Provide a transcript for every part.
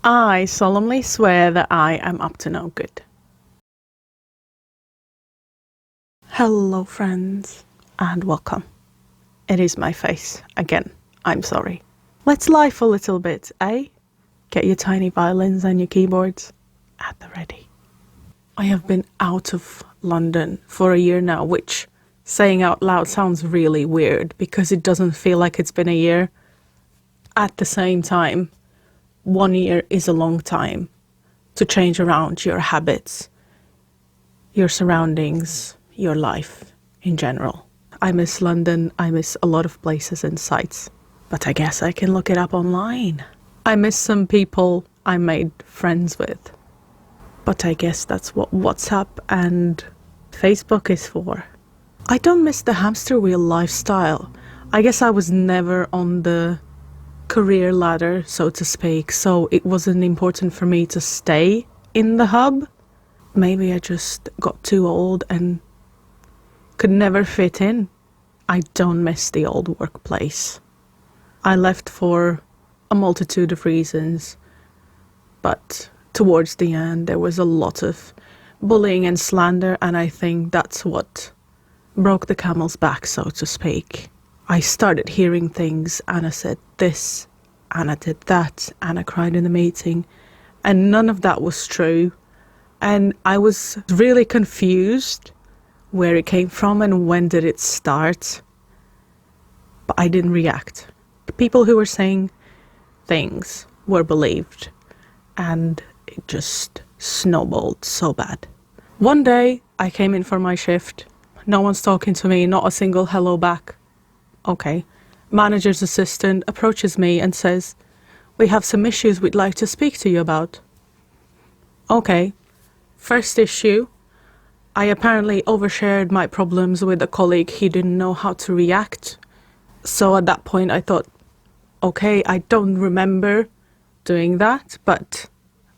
I solemnly swear that I am up to no good. Hello friends, and welcome. It is my face, again, I'm sorry. Let's life a little bit, eh? Get your tiny violins and your keyboards at the ready. I have been out of London for a year now, which, saying out loud, sounds really weird because it doesn't feel like it's been a year. At the same time, 1 year is a long time to change around your habits, your surroundings, your life in general. I miss London, I miss a lot of places and sites, but I guess I can look it up online. I miss some people I made friends with, but I guess that's what WhatsApp and Facebook is for. I don't miss the hamster wheel lifestyle. I guess I was never on the career ladder, so to speak, so it wasn't important for me to stay in the hub. Maybe I just got too old and could never fit in. I don't miss the old workplace. I left for a multitude of reasons, but towards the end there was a lot of bullying and slander, and I think that's what broke the camel's back, so to speak. I started hearing things. Anna said this, Anna did that, Anna cried in the meeting, and none of that was true. And I was really confused where it came from and when did it start. But I didn't react. The people who were saying things were believed, and it just snowballed so bad. One day I came in for my shift. No one's talking to me, not a single hello back. Okay. Manager's assistant approaches me and says, "We have some issues we'd like to speak to you about." Okay. First issue, I apparently overshared my problems with a colleague. He didn't know how to react. So at that point I thought, okay, I don't remember doing that, but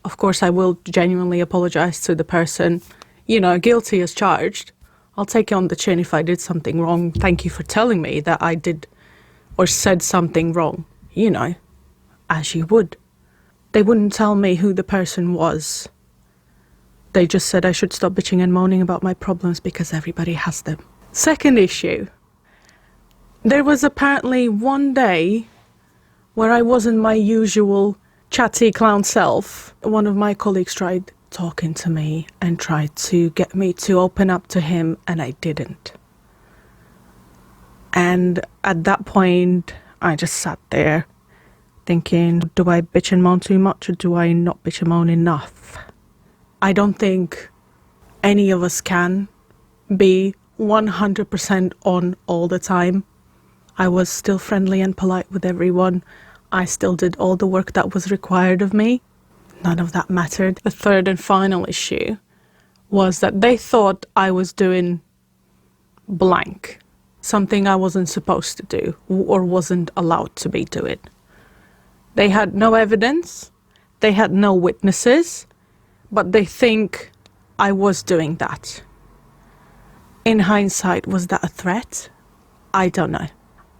of course I will genuinely apologize to the person. You know, guilty as charged. I'll take it on the chin if I did something wrong. Thank you for telling me that I did or said something wrong. You know, as you would. They wouldn't tell me who the person was. They just said I should stop bitching and moaning about my problems because everybody has them. Second issue. There was apparently one day where I wasn't my usual chatty clown self. One of my colleagues tried talking to me and tried to get me to open up to him, and I didn't. And at that point, I just sat there thinking, do I bitch and moan too much or do I not bitch and moan enough? I don't think any of us can be 100% on all the time. I was still friendly and polite with everyone. I still did all the work that was required of me. None of that mattered. The third and final issue was that they thought I was doing blank, something I wasn't supposed to do or wasn't allowed to be doing. They had no evidence, they had no witnesses, but they think I was doing that. In hindsight, was that a threat? I don't know.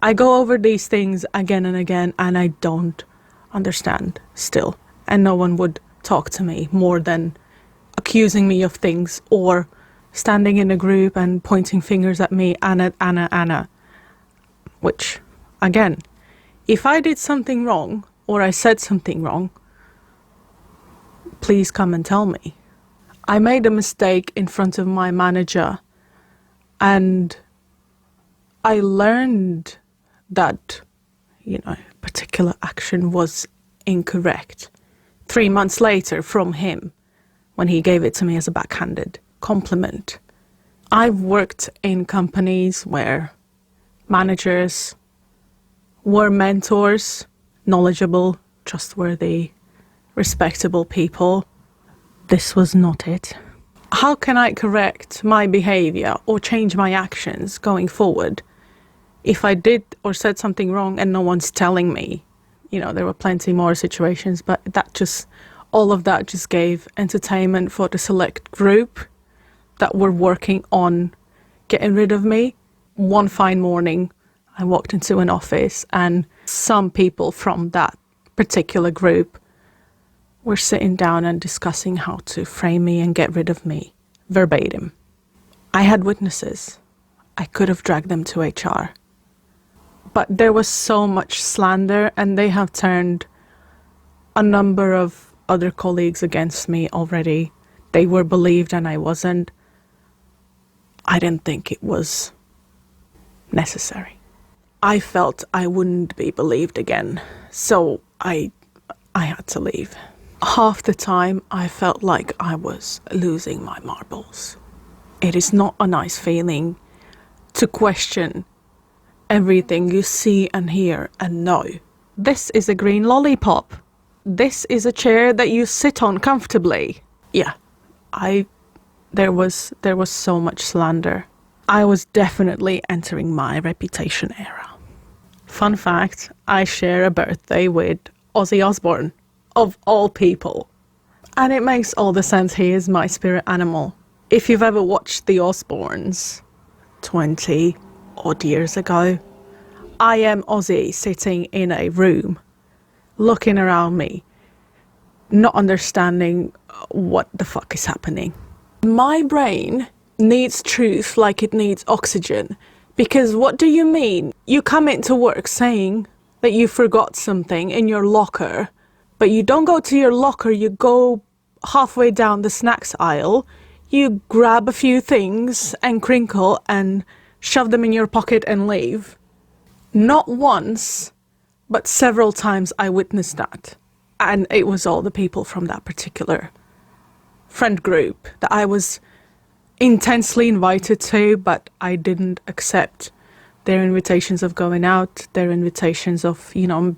I go over these things again and again and I don't understand still. And no one would talk to me more than accusing me of things or standing in a group and pointing fingers at me, Anna, Anna, Anna. Which, again, if I did something wrong or I said something wrong, please come and tell me. I made a mistake in front of my manager and I learned that, particular action was incorrect 3 months later from him when he gave it to me as a backhanded compliment. I've worked in companies where managers were mentors, knowledgeable, trustworthy, respectable people. This was not it. How can I correct my behavior or change my actions going forward if I did or said something wrong and no one's telling me? There were plenty more situations, but all of that just gave entertainment for the select group that were working on getting rid of me. One fine morning, I walked into an office and some people from that particular group were sitting down and discussing how to frame me and get rid of me, verbatim. I had witnesses. I could have dragged them to HR. But there was so much slander, and they have turned a number of other colleagues against me already. They were believed and I wasn't. I didn't think it was necessary. I felt I wouldn't be believed again, so I had to leave. Half the time I felt like I was losing my marbles. It is not a nice feeling to question everything you see and hear and know. This is a green lollipop. This is a chair that you sit on comfortably. Yeah, there was so much slander. I was definitely entering my reputation era. Fun fact, I share a birthday with Ozzy Osbourne, of all people. And it makes all the sense. He is my spirit animal. If you've ever watched The Osbournes 20 odd years ago, I am Ozzy sitting in a room, looking around me, not understanding what the fuck is happening. My brain needs truth like it needs oxygen. Because what do you mean? You come into work saying that you forgot something in your locker, but you don't go to your locker, you go halfway down the snacks aisle, you grab a few things and crinkle and shove them in your pocket and leave. Not once, but several times I witnessed that. And it was all the people from that particular friend group that I was intensely invited to, but I didn't accept their invitations of going out, their invitations of,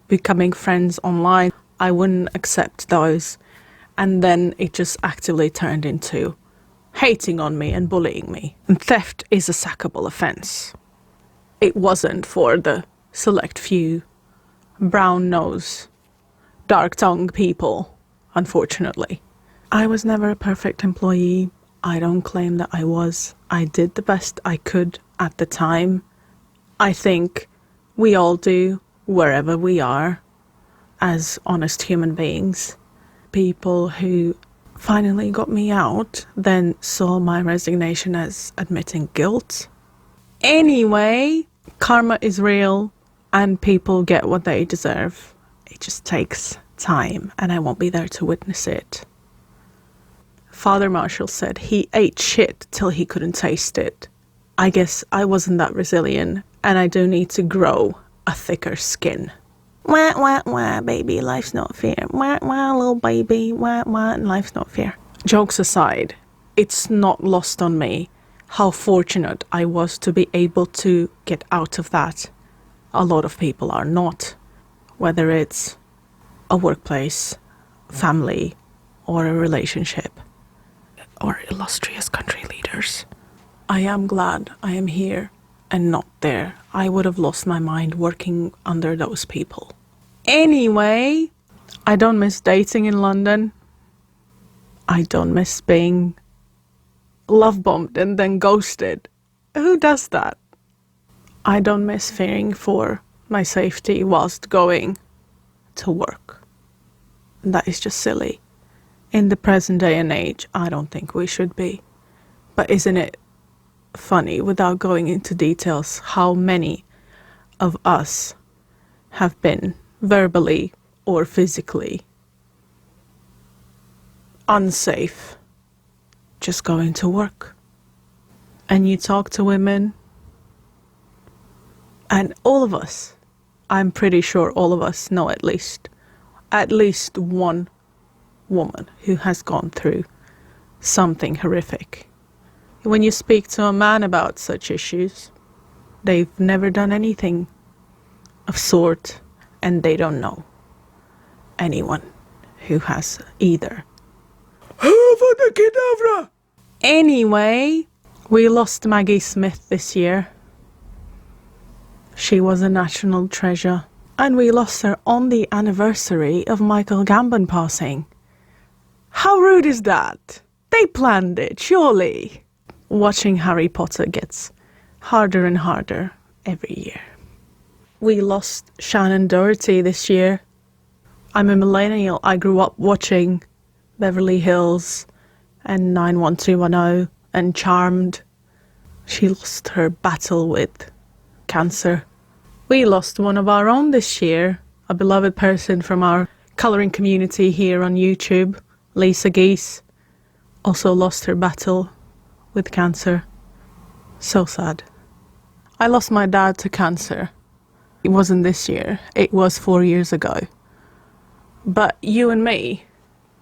becoming friends online. I wouldn't accept those. And then it just actively turned into hating on me and bullying me. And theft is a sackable offence. It wasn't for the select few brown-nosed, dark-tongued people, unfortunately. I was never a perfect employee. I don't claim that I was. I did the best I could at the time. I think we all do, wherever we are, as honest human beings. People who finally got me out then saw my resignation as admitting guilt. Anyway, karma is real and people get what they deserve. It just takes time and I won't be there to witness it. Father Marshall said he ate shit till he couldn't taste it. I guess I wasn't that resilient and I do need to grow a thicker skin. Wah, wah, wah, baby, life's not fair. Wah, wah, little baby, wah, wah, life's not fair. Jokes aside, it's not lost on me how fortunate I was to be able to get out of that. A lot of people are not, whether it's a workplace, family, or a relationship, or illustrious country leaders. I am glad I am here and not there. I would have lost my mind working under those people. Anyway, I don't miss dating in London. I don't miss being love bombed and then ghosted. Who does that? I don't miss fearing for my safety whilst going to work. That is just silly. In the present day and age, I don't think we should be. But isn't it funny, without going into details, how many of us have been verbally or physically unsafe just going to work? And you talk to women, and all of us, I'm pretty sure all of us know at least one woman who has gone through something horrific. When you speak to a man about such issues, they've never done anything of sort, and they don't know anyone who has either. Anyway, we lost Maggie Smith this year. She was a national treasure, and we lost her on the anniversary of Michael Gambon passing. How rude is that? They planned it, surely. Watching Harry Potter gets harder and harder every year. We lost Shannon Doherty this year. I'm a millennial. I grew up watching Beverly Hills and 91210 and Charmed. She lost her battle with cancer. We lost one of our own this year, a beloved person from our colouring community here on YouTube, Lisa Geese, also lost her battle with cancer. So sad. I lost my dad to cancer. It wasn't this year, it was 4 years ago. But you and me,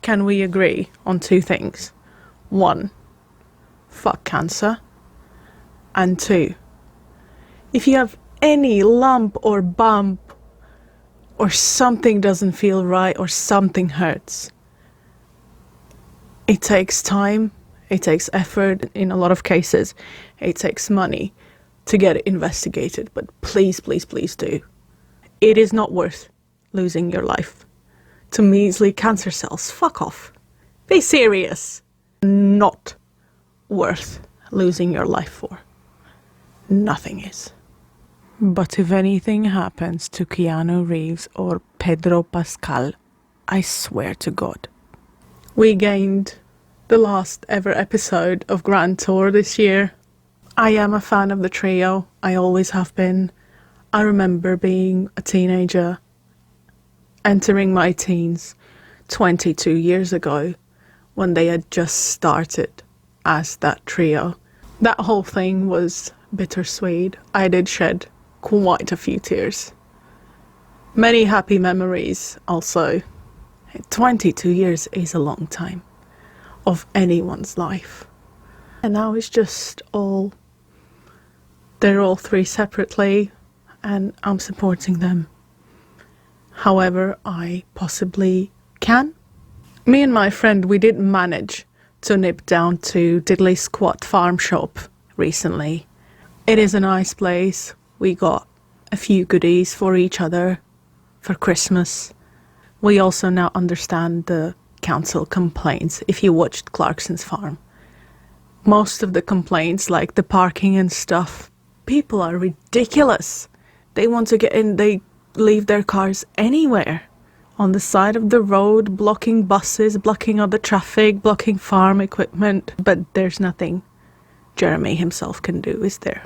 can we agree on two things? One, fuck cancer. And two, if you have any lump or bump or something doesn't feel right or something hurts, it takes time, it takes effort. In a lot of cases, it takes money to get it investigated. But please, please, please do. It is not worth losing your life to measly cancer cells. Fuck off. Be serious. Not worth losing your life for. Nothing is. But if anything happens to Keanu Reeves or Pedro Pascal, I swear to God. We gained the last ever episode of Grand Tour this year. I am a fan of the trio. I always have been. I remember being a teenager, entering my teens 22 years ago, when they had just started as that trio. That whole thing was bittersweet. I did shed quite a few tears. Many happy memories also. 22 years is a long time of anyone's life. And now it's just all... They're all three separately, and I'm supporting them however I possibly can. Me and my friend, we did manage to nip down to Diddley Squat Farm Shop recently. It is a nice place. We got a few goodies for each other for Christmas. We also now understand the council complaints. If you watched Clarkson's Farm, most of the complaints, like the parking and stuff, people are ridiculous. They want to get in, they leave their cars anywhere. On the side of the road, blocking buses, blocking other traffic, blocking farm equipment. But there's nothing Jeremy himself can do, is there?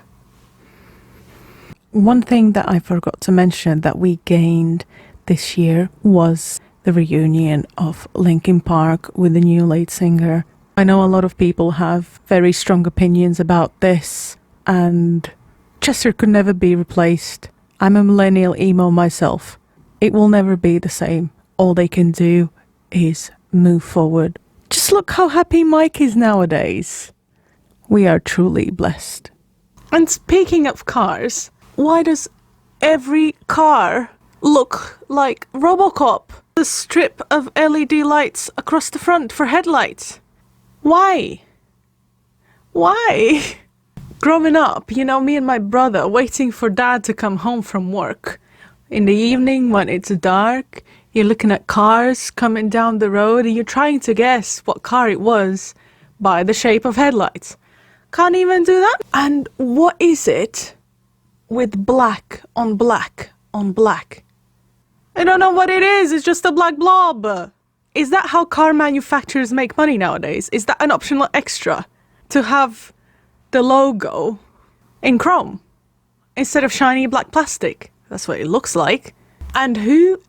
One thing that I forgot to mention that we gained this year was the reunion of Linkin Park with the new lead singer. I know a lot of people have very strong opinions about this, and Chester could never be replaced. I'm a millennial emo myself. It will never be the same. All they can do is move forward. Just look how happy Mike is nowadays. We are truly blessed. And speaking of cars, why does every car look like Robocop? The strip of LED lights across the front for headlights. Why? Why? Growing up, you know, me and my brother waiting for dad to come home from work. In the evening when it's dark, you're looking at cars coming down the road and you're trying to guess what car it was by the shape of headlights. Can't even do that. And what is it with black on black on black? I don't know what it is. It's just a black blob. Is that how car manufacturers make money nowadays? Is that an optional extra to have the logo in chrome instead of shiny black plastic? That's what it looks like. And who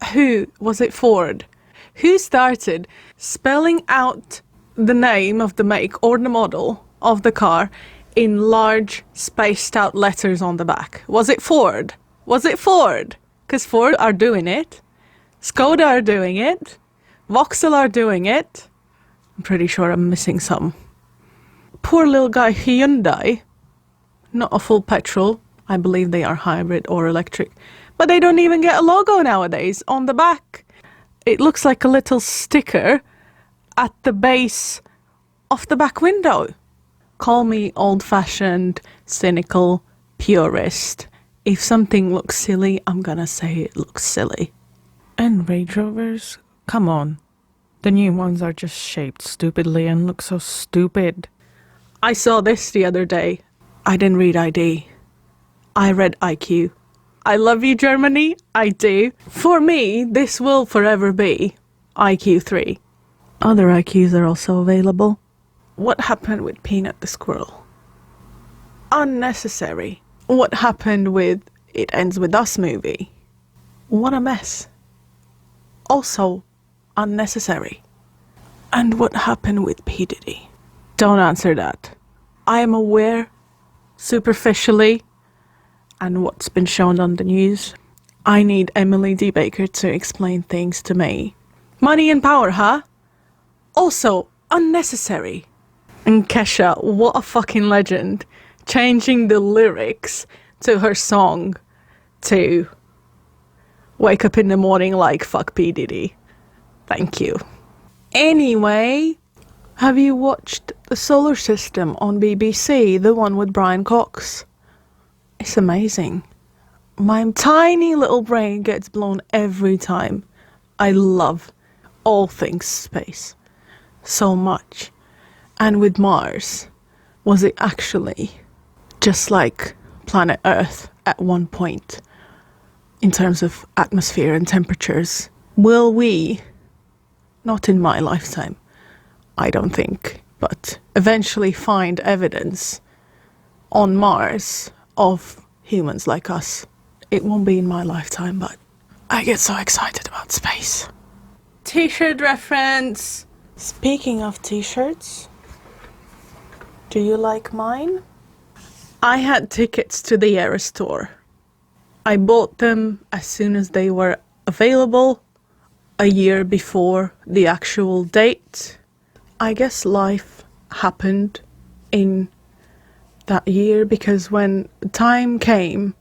was it? Ford, who started spelling out the name of the make or the model of the car in large spaced out letters on the back? Was it Ford? Was it Ford? Because Ford are doing it, Skoda are doing it, Vauxhall are doing it. I'm pretty sure I'm missing some. Poor little guy Hyundai, not a full petrol. I believe they are hybrid or electric. But they don't even get a logo nowadays on the back. It looks like a little sticker at the base of the back window. Call me old-fashioned, cynical, purist. If something looks silly, I'm gonna say it looks silly. And Range Rovers? Come on. The new ones are just shaped stupidly and look so stupid. I saw this the other day. I didn't read ID. I read IQ. I love you, Germany. I do. For me, this will forever be IQ 3. Other IQs are also available. What happened with Peanut the Squirrel? Unnecessary. What happened with It Ends With Us movie? What a mess. Also unnecessary. And what happened with P. Diddy? Don't answer that. I am aware, superficially, and what's been shown on the news. I need Emily D. Baker to explain things to me. Money and power, huh? Also unnecessary. And Kesha, what a fucking legend, changing the lyrics to her song to wake up in the morning like fuck P. Diddy. Thank you. Anyway, have you watched The Solar System on BBC, the one with Brian Cox? It's amazing. My tiny little brain gets blown every time. I love all things space so much. And with Mars, was it actually just like planet Earth at one point in terms of atmosphere and temperatures? Will we, not in my lifetime, I don't think, but eventually find evidence on Mars of humans like us? It won't be in my lifetime, but I get so excited about space. T-shirt reference. Speaking of t-shirts, do you like mine? I had tickets to the Eras Tour. I bought them as soon as they were available, a year before the actual date. I guess life happened in that year, because when time came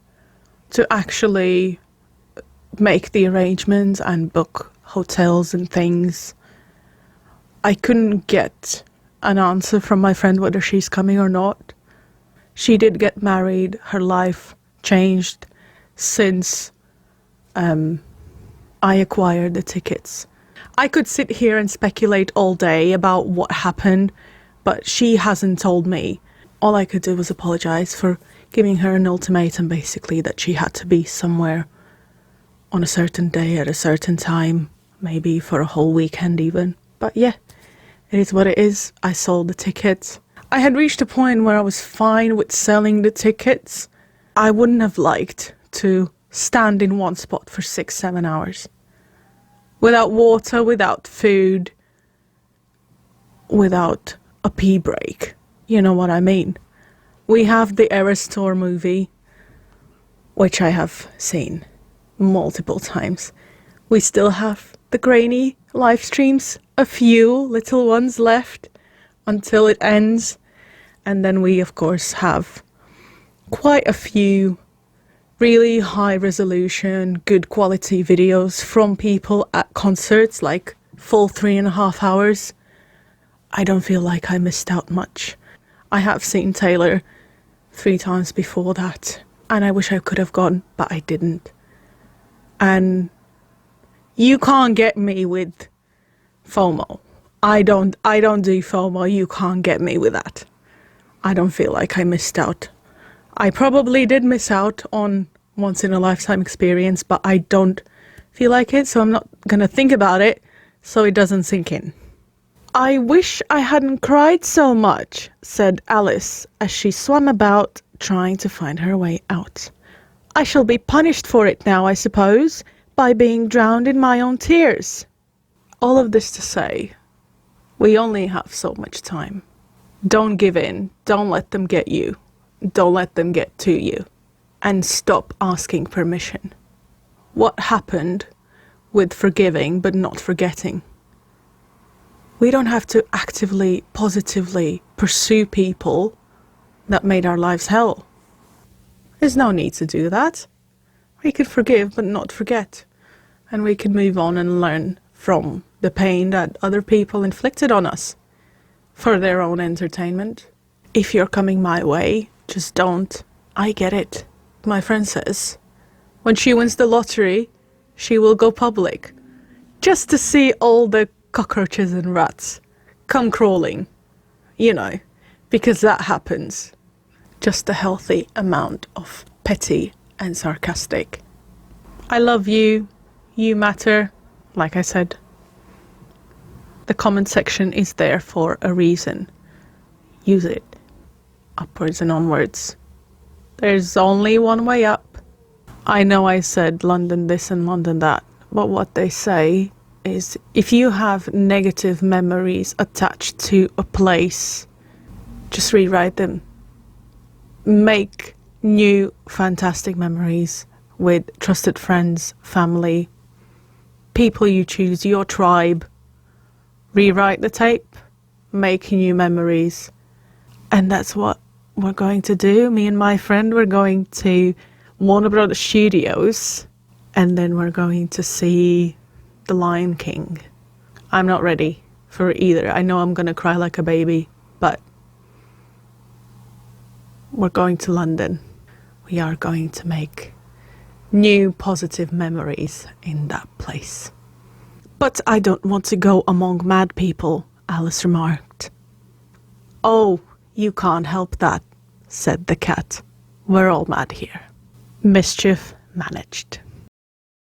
to actually make the arrangements and book hotels and things, I couldn't get an answer from my friend whether she's coming or not. She did get married, her life changed since I acquired the tickets. I could sit here and speculate all day about what happened, but she hasn't told me. All I could do was apologise for giving her an ultimatum, basically, that she had to be somewhere on a certain day at a certain time, maybe for a whole weekend even. But yeah, it is what it is. I sold the tickets. I had reached a point where I was fine with selling the tickets. I wouldn't have liked to stand in one spot for 6-7 hours. Without water, without food, without a pee break. You know what I mean? We have the Eras Tour movie, which I have seen multiple times. We still have the grainy live streams, a few little ones left until it ends. And then we, of course, have quite a few really high resolution, good quality videos from people at concerts, like full 3.5 hours. I don't feel like I missed out much. I have seen Taylor 3 times before that, and I wish I could have gone, but I didn't. And you can't get me with FOMO. I don't do FOMO. You can't get me with that. I don't feel like I missed out. I probably did miss out on once in a lifetime experience, but I don't feel like it, so I'm not gonna think about it so it doesn't sink in. I wish I hadn't cried so much, said Alice as she swam about trying to find her way out. I shall be punished for it now, I suppose, by being drowned in my own tears. All of this to say, we only have so much time. Don't give in. Don't let them get you. Don't let them get to you. And stop asking permission. What happened with forgiving but not forgetting? We don't have to actively, positively pursue people that made our lives hell. There's no need to do that. We could forgive but not forget. And we can move on and learn from the pain that other people inflicted on us for their own entertainment. If you're coming my way, just don't. I get it. My friend says when she wins the lottery, she will go public just to see all the cockroaches and rats come crawling, you know, because that happens. Just a healthy amount of petty and sarcastic. I love you. You matter. Like I said, the comment section is there for a reason. Use it. Upwards and onwards. There's only one way up. I know I said London this and London that, but what they say is if you have negative memories attached to a place, just rewrite them. Make new fantastic memories with trusted friends, family, people you choose, your tribe. Rewrite the tape, make new memories. And that's what we're going to do. Me and my friend, we're going to Warner Brothers Studios, and then we're going to see The Lion King. I'm not ready for either. I know I'm going to cry like a baby, but we're going to London. We are going to make new positive memories in that place. But I don't want to go among mad people, Alice remarked. Oh, you can't help that, said the cat. We're all mad here. Mischief managed.